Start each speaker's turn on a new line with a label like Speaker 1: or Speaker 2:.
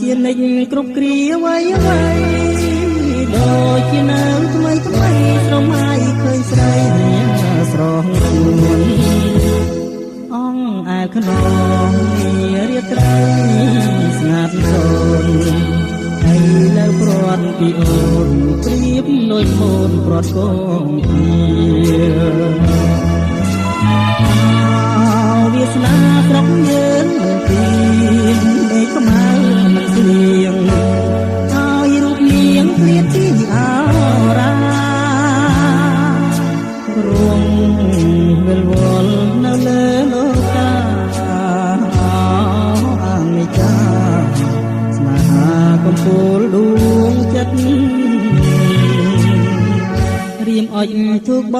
Speaker 1: ជានិច្ចគ្រប់គ្រាអ្វីអ្វីដូចជានៅថ្មីថ្មីស្រមៃឃើញស្រីស្រស់ខ្លួនអង្គឯខ្នងរាត្រីស្ងាត់សូនហើយលើព្រាត់ពីអូនព្រៀបដូចមូនព្រាត់កងវាសនាស្រុកយើងពីដេកខ្មៅមិនស្លៀងហើយរូបនាងព្រាបជាអរារួងវិលវល់នៅលើលោកតាអនិច្ចាស្នេហាកំពូលដួងចិត្តរៀមអុចធូបប